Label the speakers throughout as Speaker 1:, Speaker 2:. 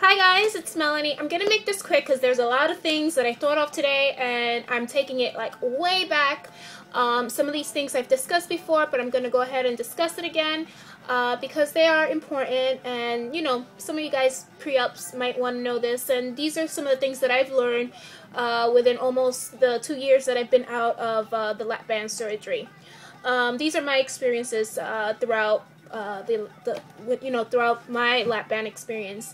Speaker 1: Hi guys, it's Melanie. I'm gonna make this quick because there's a lot of things that I thought of today and I'm taking it like way back. Some of these things I've discussed before, but I'm gonna go ahead and discuss it again because they are important, and you know, some of you guys pre-ups might want to know this, and these are some of the things that I've learned within almost the 2 years that I've been out of the Lapand surgery. These are my experiences throughout throughout my Lapband experience.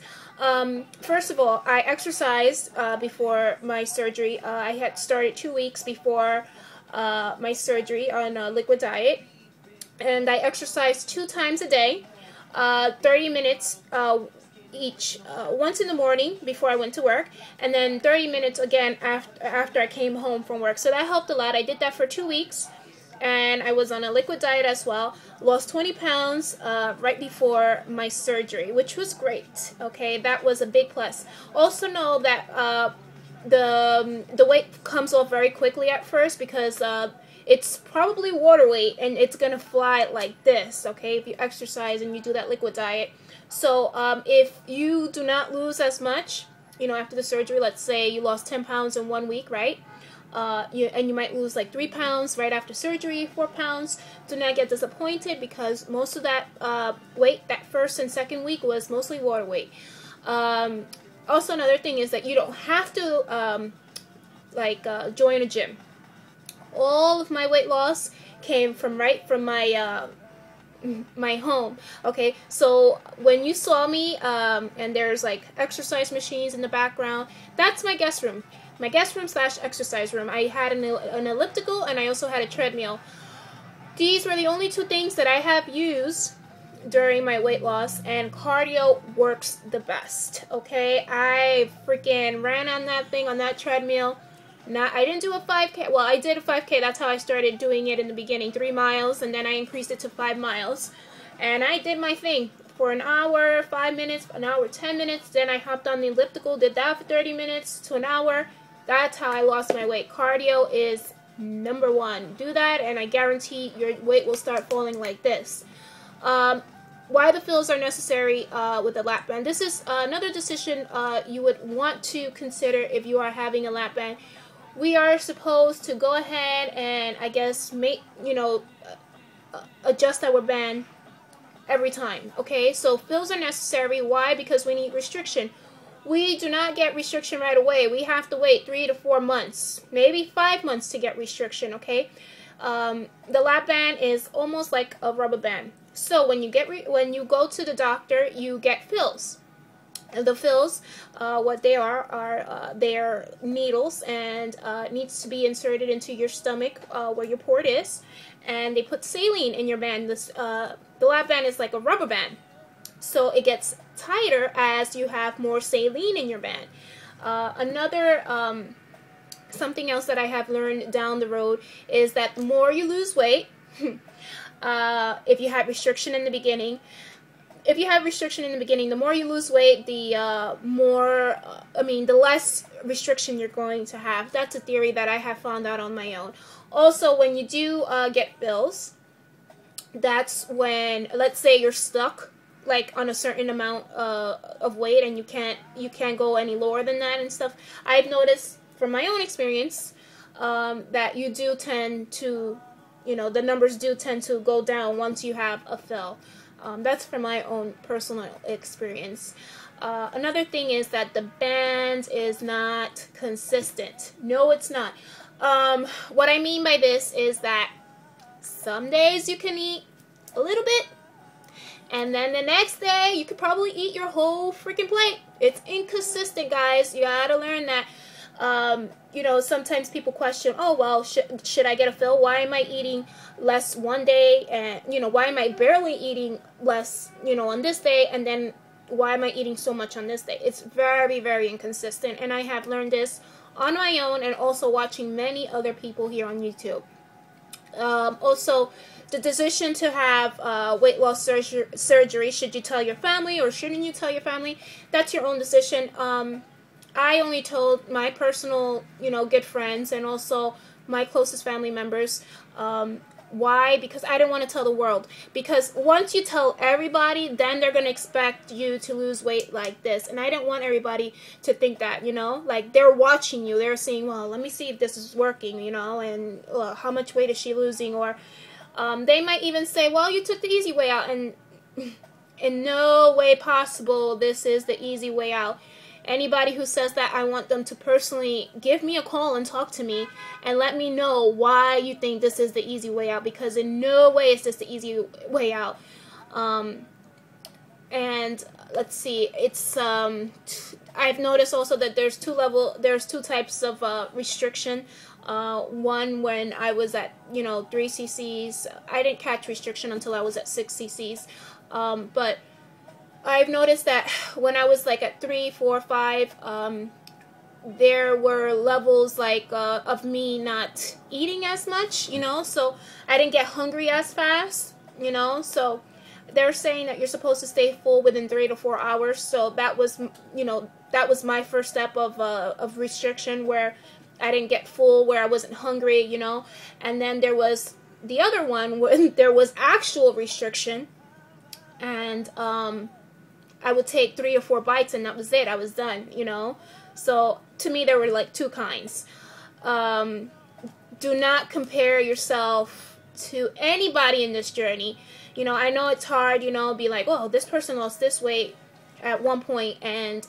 Speaker 1: First of all, I exercised before my surgery. I had started 2 weeks before my surgery on a liquid diet, and I exercised 2 times a day, 30 minutes each, once in the morning before I went to work, and then 30 minutes again after I came home from work. So that helped a lot. I did that for 2 weeks. And I was on a liquid diet as well. Lost 20 pounds right before my surgery, which was great. Okay, that was a big plus. Also know that the weight comes off very quickly at first because it's probably water weight and it's gonna fly like this. Okay, if you exercise and you do that liquid diet. So if you do not lose as much, you know, after the surgery, let's say you lost 10 pounds in 1 week, right? And you might lose like 3 pounds right after surgery, 4 pounds. Do not get disappointed because most of that weight, that first and second week, was mostly water weight. Also, another thing is that you don't have to join a gym. All of my weight loss came from my home. Okay, so when you saw me and there's like exercise machines in the background, that's my guest room. My guest room / exercise room. I had an elliptical and I also had a treadmill. These were the only 2 things that I have used during my weight loss, and cardio works the best. Okay, I freaking ran on that thing, on that treadmill. I didn't do a 5K. Well, I did a 5K. That's how I started doing it in the beginning, 3 miles, and then I increased it to 5 miles. And I did my thing for an hour, 5 minutes, an hour, 10 minutes. Then I hopped on the elliptical, did that for 30 minutes to an hour. That's how I lost my weight. Cardio is #1. Do that, and I guarantee your weight will start falling like this. Why the fills are necessary with the lap band. This is another decision you would want to consider if you are having a lap band. We are supposed to go ahead and, I guess, adjust our band every time. Okay, so fills are necessary. Why? Because we need restriction. We do not get restriction right away. We have to wait 3 to 4 months, maybe 5 months to get restriction, okay? The lap band is almost like a rubber band. So when you go to the doctor, you get fills. And the fills, what they are they're needles, and it needs to be inserted into your stomach where your port is, and they put saline in your band. The lap band is like a rubber band. So it gets tighter as you have more saline in your band. Something else that I have learned down the road is that the more you lose weight, if you had restriction in the beginning, the more you lose weight, the less restriction you're going to have. That's a theory that I have found out on my own. Also, when you do get fills, that's when, let's say you're stuck like on a certain amount of weight and you can't go any lower than that and stuff. I've noticed from my own experience that you do tend to, the numbers do tend to go down once you have a fill. That's from my own personal experience. Another thing is that the band is not consistent. No, it's not. What I mean by this is that some days you can eat a little bit, and then the next day, you could probably eat your whole freaking plate. It's inconsistent, guys. You gotta learn that. Sometimes people question, oh, well, should I get a fill? Why am I eating less one day? And, why am I barely eating less, on this day? And then why am I eating so much on this day? It's very, very inconsistent. And I have learned this on my own and also watching many other people here on YouTube. Also, the decision to have weight loss surgery, should you tell your family or shouldn't you tell your family? That's your own decision. I only told my personal, good friends and also my closest family members. Why? Because I didn't want to tell the world. Because once you tell everybody, then they're going to expect you to lose weight like this. And I didn't want everybody to think that, you know, like they're watching you. They're saying, well, let me see if this is working, you know, and how much weight is she losing? Or they might even say, well, you took the easy way out. And in no way possible this is the easy way out. Anybody who says that, I want them to personally give me a call and talk to me and let me know why you think this is the easy way out, because in no way is this the easy way out. And let's see, it's I've noticed also that there's two types of restriction. One, when I was at 3 cc's, I didn't catch restriction until I was at 6 cc's, but I've noticed that when I was like at 3, 4, 5, there were levels like of me not eating as much, you know, so I didn't get hungry as fast, you know. So they're saying that you're supposed to stay full within 3 to 4 hours. So that was, that was my first step of restriction, where I didn't get full, where I wasn't hungry, you know. And then there was the other one when there was actual restriction, and I would take 3 or 4 bites and that was it. I was done, you know. So to me, there were like two kinds. Do not compare yourself to anybody in this journey. You know, I know it's hard, you know, be like, oh, this person lost this weight at one point, and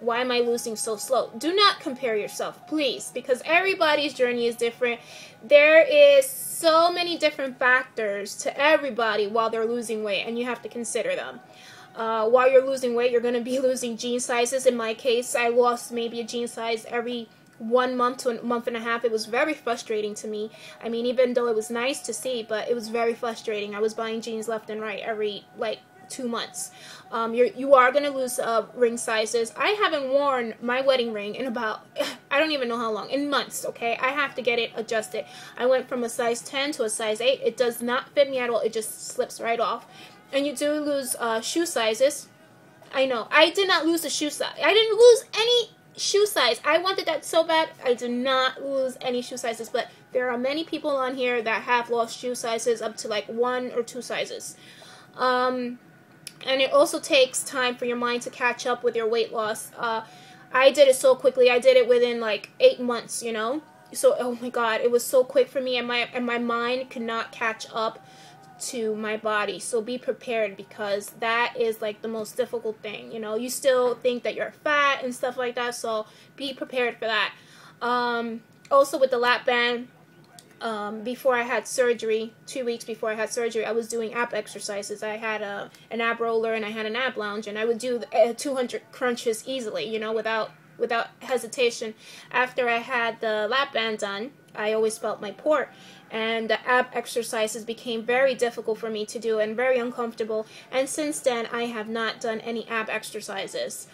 Speaker 1: why am I losing so slow? Do not compare yourself, please, because everybody's journey is different. There is so many different factors to everybody while they're losing weight, and you have to consider them. While you're losing weight, you're going to be losing jean sizes. In my case, I lost maybe a jean size every 1 month to a month and a half. It was very frustrating to me. I mean, even though it was nice to see, but it was very frustrating. I was buying jeans left and right every, like, 2 months. You are going to lose ring sizes. I haven't worn my wedding ring in about, I don't even know how long, in months, okay? I have to get it adjusted. I went from a size 10 to a size 8. It does not fit me at all. It just slips right off. And you do lose shoe sizes. I know. I did not lose a shoe size. I didn't lose any shoe size. I wanted that so bad. I did not lose any shoe sizes. But there are many people on here that have lost shoe sizes up to like 1 or 2 sizes. And it also takes time for your mind to catch up with your weight loss. I did it so quickly. I did it within like 8 months, you know. So, oh my God, it was so quick for me, and my mind could not catch up to my body. So be prepared, because that is like the most difficult thing, you know. You still think that you're fat and stuff like that, so be prepared for that. Also with the lap band, before I had surgery, 2 weeks before I had surgery, I was doing ab exercises. I had an ab roller and I had an ab lounge, and I would do 200 crunches easily, you know, without hesitation. After I had the lap band done, I always felt my port, and the ab exercises became very difficult for me to do and very uncomfortable, and since then I have not done any ab exercises.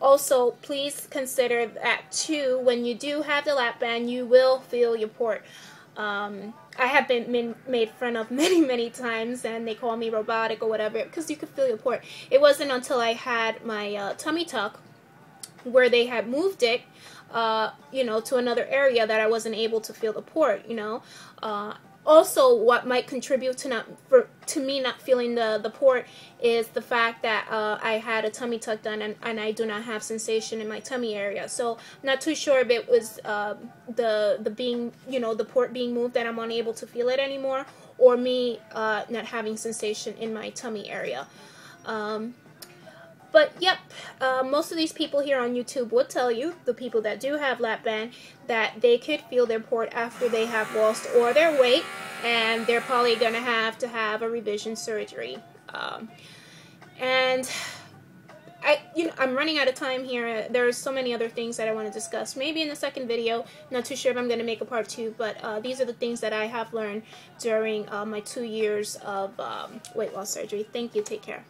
Speaker 1: Also, please consider that too, when you do have the lap band, you will feel your port. I have been made fun of many times, and they call me robotic or whatever, because you can feel your port. It wasn't until I had my tummy tuck, where they had moved it, you know, to another area, that I wasn't able to feel the port, you know. Also, what might contribute to me not feeling the port is the fact that I had a tummy tuck done, and I do not have sensation in my tummy area. So, not too sure if it was the port being moved that I'm unable to feel it anymore, or me not having sensation in my tummy area. But yep, most of these people here on YouTube would tell you, the people that do have lap band, that they could feel their port after they have lost or their weight, and they're probably going to have a revision surgery. And I'm running out of time here. There's so many other things that I want to discuss. Maybe in the second video. Not too sure if I'm going to make a part 2, but these are the things that I have learned during my 2 years of weight loss surgery. Thank you. Take care.